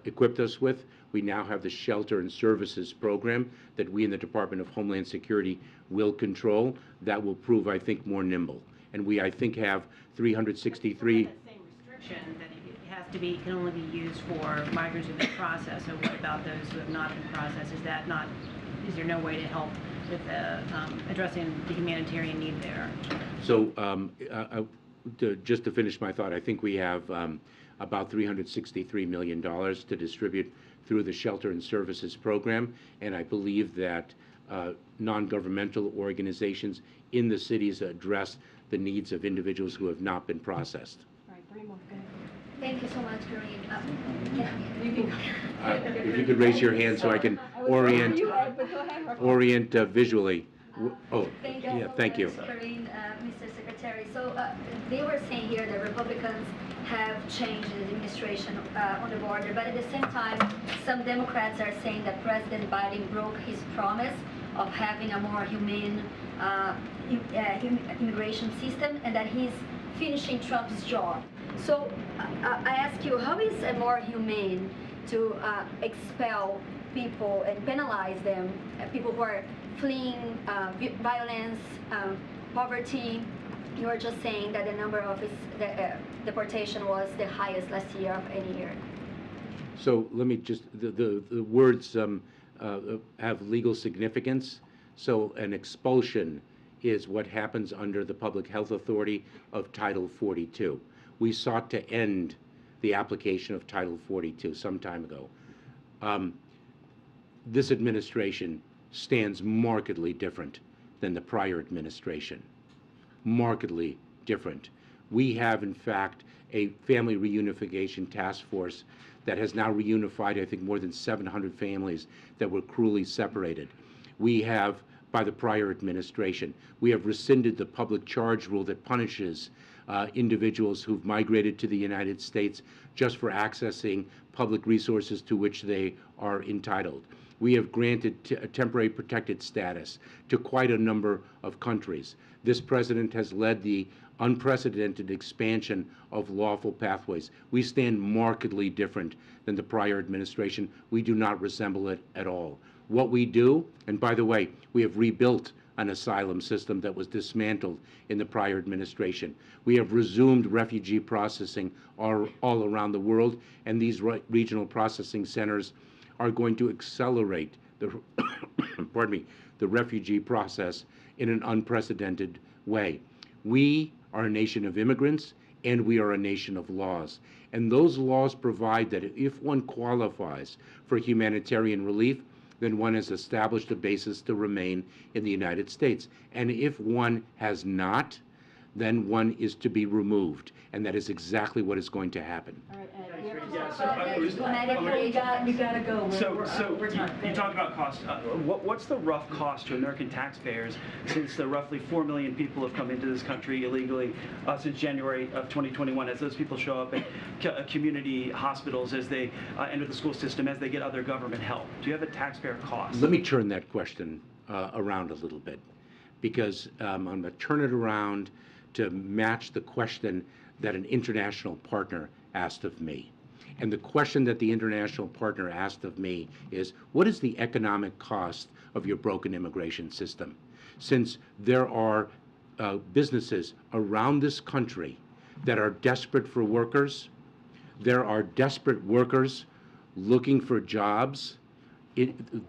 equipped us with, we now have the Shelter and Services Program that we in the Department of Homeland Security will control. That will prove, I think, more nimble. And we, I think, have 363... That same restriction that it has to be, can only be used for migrants who've been processed. So what about those who have not been processed? Is there no way to help with addressing the humanitarian need there? So just to finish my thought, I think we have about $363 million to distribute through the Shelter and Services Program, and I believe that non-governmental organizations in the cities address the needs of individuals who have not been processed. Thank you so much, Karine. If you could raise your hand so I can orient visually. Oh, yeah, thank you. Karine, Mr. Secretary. So they were saying here that Republicans have changed the administration on the border, but at the same time, some Democrats are saying that President Biden broke his promise of having a more humane immigration system, and that he's finishing Trump's job. So I ask you, how is it more humane to expel people and penalize them, people who are fleeing violence, poverty? You were just saying that the number of deportation was the highest last year of any year. So let me just, the words have legal significance. So an expulsion is what happens under the Public Health Authority of Title 42. We sought to end the application of Title 42 some time ago. This administration stands markedly different than the prior administration. Markedly different. We have, in fact, a family reunification task force that has now reunified, I think, more than 700 families that were cruelly separated. We have, by the prior administration. We have rescinded the public charge rule that punishes individuals who've migrated to the United States just for accessing public resources to which they are entitled. We have granted temporary protected status to quite a number of countries. This president has led the unprecedented expansion of lawful pathways. We stand markedly different than the prior administration. We do not resemble it at all. What we do, and by the way, we have rebuilt an asylum system that was dismantled in the prior administration. We have resumed refugee processing all around the world, and these regional processing centers are going to accelerate the, pardon me, the refugee process in an unprecedented way. We are a nation of immigrants, and we are a nation of laws. And those laws provide that if one qualifies for humanitarian relief, then one has established a basis to remain in the United States. And if one has not, then one is to be removed. And that is exactly what is going to happen. All right, Ed, we have to talk about Ed. You gotta go. We're You talked about cost. What's the rough cost to American taxpayers since the roughly 4 million people have come into this country illegally since January of 2021, as those people show up at community hospitals, as they enter the school system, as they get other government help? Do you have a taxpayer cost? Let me turn that question around a little bit, because I'm going to turn it around to match the question that an international partner asked of me. And the question that the international partner asked of me is, what is the economic cost of your broken immigration system? Since there are businesses around this country that are desperate for workers, there are desperate workers looking for jobs,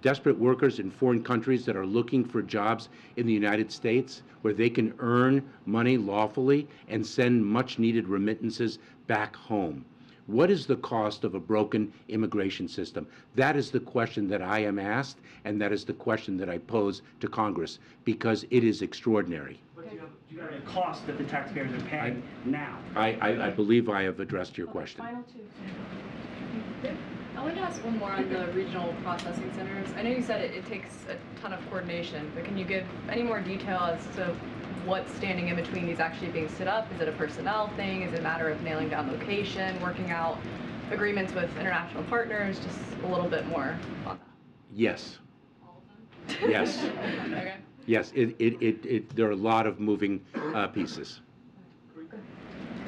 desperate workers in foreign countries that are looking for jobs in the United States where they can earn money lawfully and send much needed remittances back home. What is the cost of a broken immigration system? That is the question that I am asked, and that is the question that I pose to Congress, because it is extraordinary. But do you have a cost that the taxpayers are paying now? I believe I have addressed your question. Final two. I wanted to ask one more on the regional processing centers. I know you said it takes a ton of coordination, but can you give any more detail as to what's standing in between these actually being stood up? Is it a personnel thing? Is it a matter of nailing down location, working out agreements with international partners? Just a little bit more on that. Yes. All of them? Yes. Okay. Yes, there are a lot of moving pieces.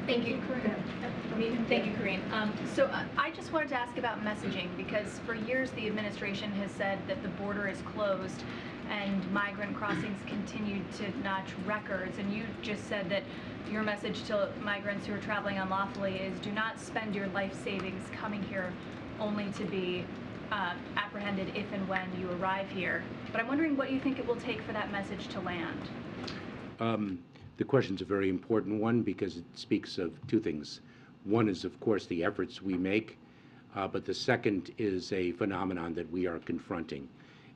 Thank you. Thank you, Karine. So I just wanted to ask about messaging, because for years the administration has said that the border is closed and migrant crossings continued to notch records. And you just said that your message to migrants who are traveling unlawfully is, do not spend your life savings coming here only to be apprehended if and when you arrive here. But I'm wondering what you think it will take for that message to land. The question's a very important one because it speaks of two things. One is, of course, the efforts we make, but the second is a phenomenon that we are confronting,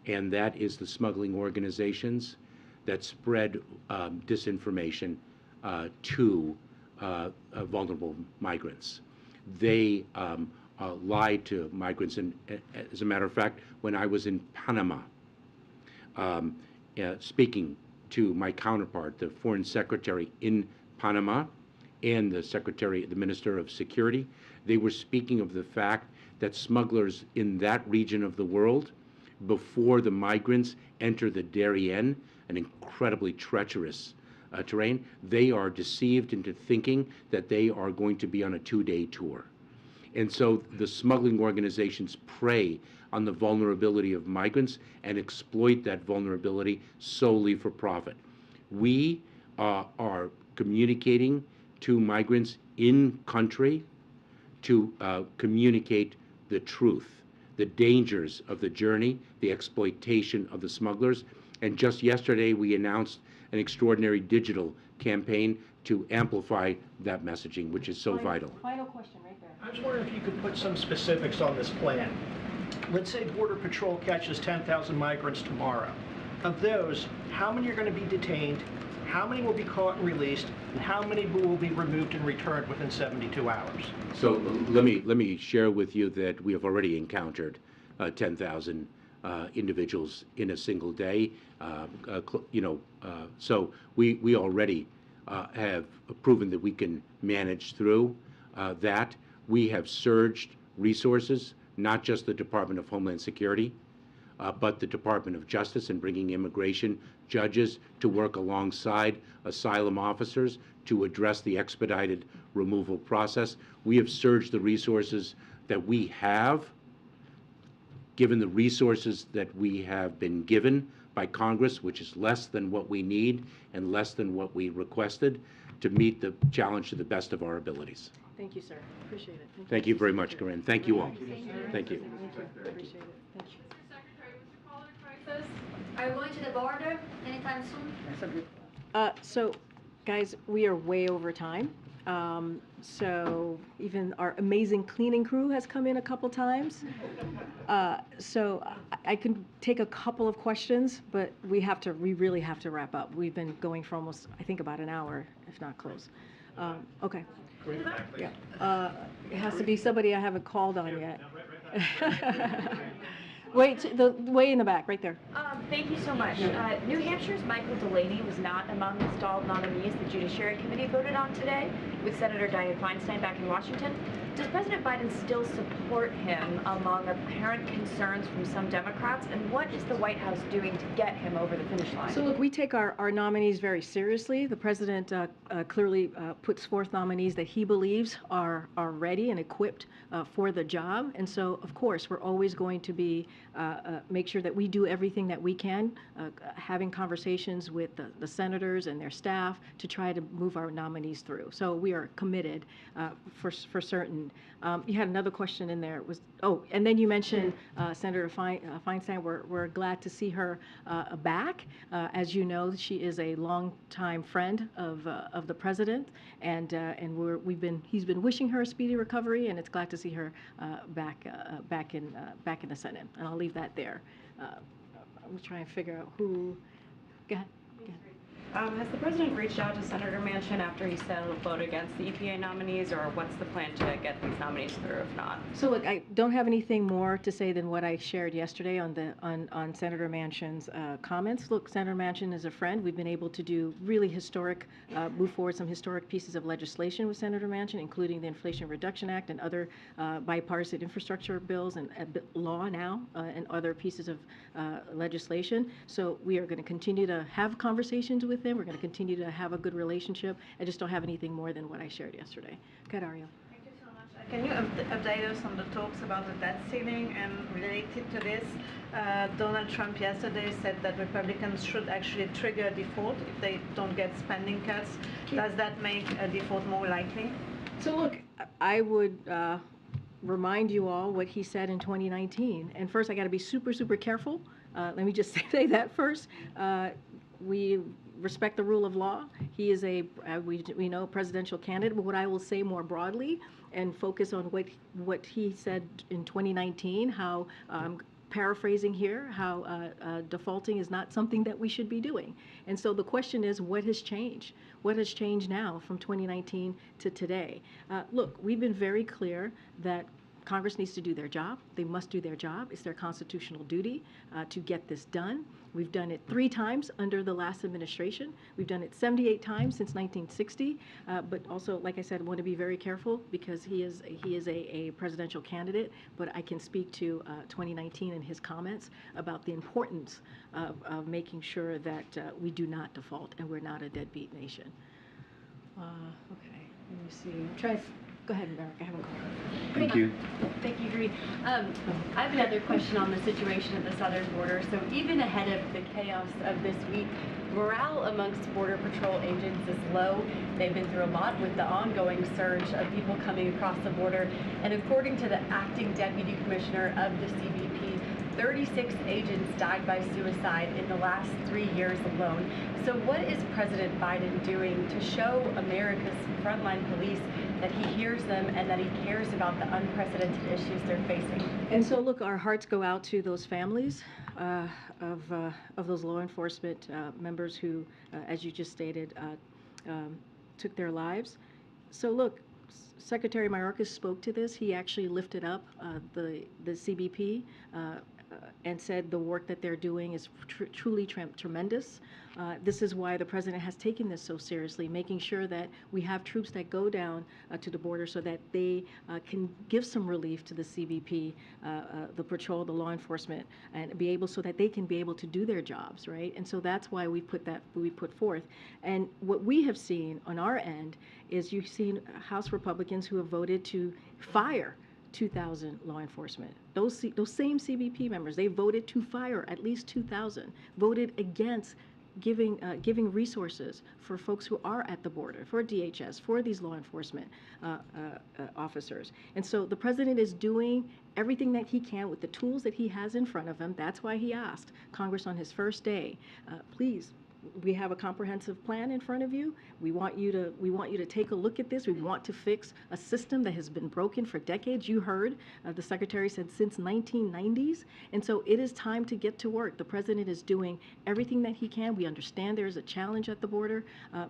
and that is the smuggling organizations that spread disinformation to vulnerable migrants. They lie to migrants, and as a matter of fact, when I was in Panama, speaking to my counterpart, the Foreign Secretary in Panama, and the Minister of Security, they were speaking of the fact that smugglers in that region of the world, before the migrants enter the Darien, an incredibly treacherous terrain, they are deceived into thinking that they are going to be on a 2-day tour. And so the smuggling organizations prey on the vulnerability of migrants and exploit that vulnerability solely for profit. We are communicating to migrants in country to communicate the truth, the dangers of the journey, the exploitation of the smugglers. And just yesterday we announced an extraordinary digital campaign to amplify that messaging, which is so vital. Final question right there. I was wondering if you could put some specifics on this plan. Let's say Border Patrol catches 10,000 migrants tomorrow. Of those, how many are going to be detained, how many will be caught and released, and how many will be removed and returned within 72 hours? So let me share with you that we have already encountered 10,000 individuals in a single day. So we already have proven that we can manage through that. We have surged resources, not just the Department of Homeland Security, but the Department of Justice, in bringing immigration judges to work alongside asylum officers to address the expedited removal process. We have surged the resources that we have, given the resources that we have been given by Congress, which is less than what we need and less than what we requested, to meet the challenge to the best of our abilities. Thank you, sir. Appreciate it. Thank you very much, Karine. Thank you all. Thank you. Appreciate it. Thank you. Are you going to the border anytime soon? So, guys, we are way over time. So even our amazing cleaning crew has come in a couple times. So I can take a couple of questions, but we really have to wrap up. We've been going for almost, I think, about an hour, if not close. Okay. Yeah. It has to be somebody I haven't called on yet. Wait, the way in the back, right there. Thank you so much. New Hampshire's Michael Delaney was not among the stalled nominees the Judiciary Committee voted on today, with Senator Dianne Feinstein back in Washington. Does President Biden still support him among apparent concerns from some Democrats, and what is the White House doing to get him over the finish line? So look, we take our nominees very seriously. The president clearly puts forth nominees that he believes are ready and equipped for the job. And so, of course, we're always going to be make sure that we do everything that we can, having conversations with the senators and their staff to try to move our nominees through. So we are committed for certain. You had another question in there. And then you mentioned Senator Feinstein. We're glad to see her back. As you know, she is a longtime friend of the president, and he's been wishing her a speedy recovery, and it's glad to see her back in the Senate. And I'll leave that there. I'm trying to figure out who. Go ahead. Has the president reached out to Senator Manchin after he said he'll vote against the EPA nominees, or what's the plan to get these nominees through if not? So look, I don't have anything more to say than what I shared yesterday on Senator Manchin's comments. Look, Senator Manchin is a friend. We've been able to do really move forward some historic pieces of legislation with Senator Manchin, including the Inflation Reduction Act and other bipartisan infrastructure bills and law now and other pieces of legislation. So we are going to continue to have conversations with them. We're going to continue to have a good relationship. I just don't have anything more than what I shared yesterday. Go ahead, Ariel. Thank you so much. Can you update us on the talks about the debt ceiling? And related to this, Donald Trump yesterday said that Republicans should actually trigger default if they don't get spending cuts. Does that make a default more likely? So look, I would remind you all what he said in 2019. And first, I got to be super, super careful. Let me just say that first. We respect the rule of law. He is we know, presidential candidate. But what I will say more broadly and focus on what he said in 2019, how paraphrasing here, how defaulting is not something that we should be doing. And so the question is, what has changed? What has changed now from 2019 to today? Look, we've been very clear that Congress needs to do their job. They must do their job. It's their constitutional duty to get this done. We've done it 3 times under the last administration. We've done it 78 times since 1960. But also, like I said, I want to be very careful because he is a presidential candidate. But I can speak to 2019 and his comments about the importance of making sure that we do not default and we're not a deadbeat nation. Okay, let me see. Go ahead, Merrick. I haven't called. Thank you. Thank you, Karine. I have another question on the situation at the southern border. So even ahead of the chaos of this week, morale amongst Border Patrol agents is low. They've been through a lot with the ongoing surge of people coming across the border. And according to the acting deputy commissioner of the CBP, 36 agents died by suicide in the last 3 years alone. So what is President Biden doing to show America's frontline police that he hears them and that he cares about the unprecedented issues they're facing? And so, look, our hearts go out to those families of those law enforcement members who, as you just stated, took their lives. So, look, Secretary Mayorkas spoke to this. He actually lifted up the CBP and said the work that they're doing is truly tremendous. This is why the president has taken this so seriously, making sure that we have troops that go down to the border so that they can give some relief to the CBP, the patrol, the law enforcement, and be able so that they can be able to do their jobs, right? And so that's why we put forth. And what we have seen on our end is you've seen House Republicans who have voted to fire 2,000 law enforcement. Those same CBP members, they voted to fire at least 2,000, voted against giving resources for folks who are at the border, for DHS, for these law enforcement officers. And so the president is doing everything that he can with the tools that he has in front of him. That's why he asked Congress on his first day, please, we have a comprehensive plan in front of you. We want you to take a look at this. We want to fix a system that has been broken for decades. You heard the secretary said since 1990s. And so it is time to get to work. The president is doing everything that he can. We understand there is a challenge at the border,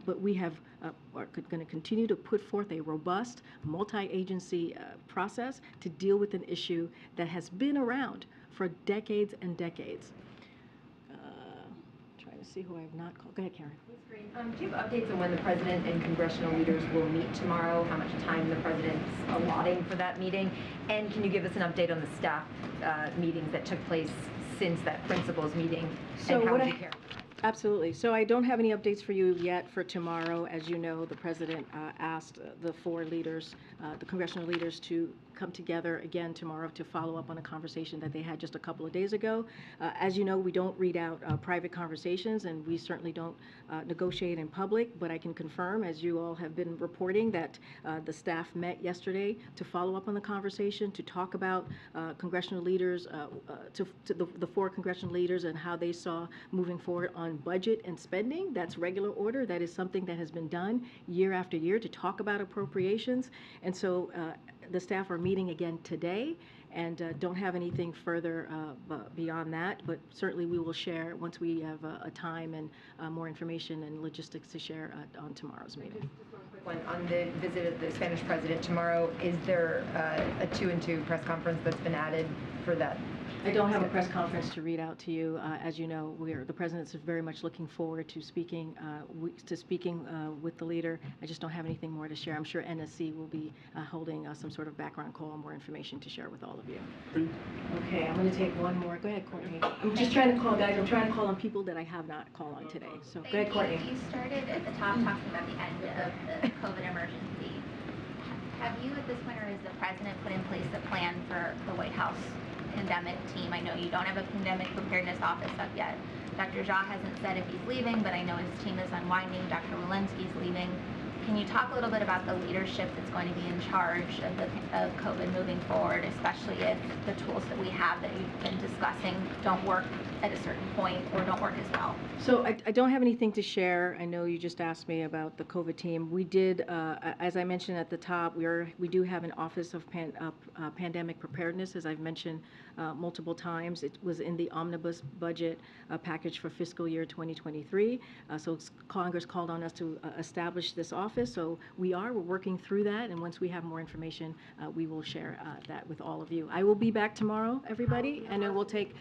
but we are going to continue to put forth a robust multi-agency process to deal with an issue that has been around for decades and decades. See who I have not called. Go ahead, Karen. Do you have updates on when the president and congressional leaders will meet tomorrow? How much time the president's allotting for that meeting? And can you give us an update on the staff meetings that took place since that principals meeting? So and how would you care? Absolutely. So I don't have any updates for you yet for tomorrow. As you know, the president asked the four leaders, the congressional leaders, to come together again tomorrow to follow up on a conversation that they had just a couple of days ago. As you know, we don't read out private conversations, and we certainly don't negotiate in public, but I can confirm, as you all have been reporting, that the staff met yesterday to follow up on the conversation, to talk about congressional leaders, the four congressional leaders and how they saw moving forward on budget and spending. That's regular order. That is something that has been done year after year to talk about appropriations. And so the staff are meeting again today, and don't have anything further beyond that, but certainly we will share once we have a time and more information and logistics to share on tomorrow's meeting. Just one quick one. On the visit of the Spanish president tomorrow, is there a 2-and-2 press conference that's been added for that? I don't have a press conference to read out to you. As you know, the president is very much looking forward to speaking with the leader. I just don't have anything more to share. I'm sure NSC will be holding some sort of background call, more information to share with all of you. Okay, I'm going to take one more. Go ahead, Courtney. I'm just trying to call, guys. I'm trying to call on people that I have not called on today. So go ahead, Courtney. You started at the top talking about the end of the COVID emergency. Have you, at this point, or has the president put in place a plan for the White House pandemic team? I know you don't have a pandemic preparedness office up yet. Dr. Jha hasn't said if he's leaving, but I know his team is unwinding. Dr. Walensky's leaving. Can you talk a little bit about the leadership that's going to be in charge of COVID moving forward, especially if the tools that we have that you've been discussing don't work at a certain point or don't work as well? So I don't have anything to share. I know you just asked me about the COVID team. We did, as I mentioned at the top, we do have an Office of Pandemic Preparedness, as I've mentioned multiple times. It was in the omnibus budget package for fiscal year 2023. So Congress called on us to establish this office. So we're working through that, and once we have more information, we will share that with all of you. I will be back tomorrow, everybody, and then we'll take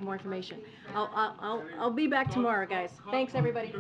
more information. I'll be back tomorrow, guys. Thanks, everybody.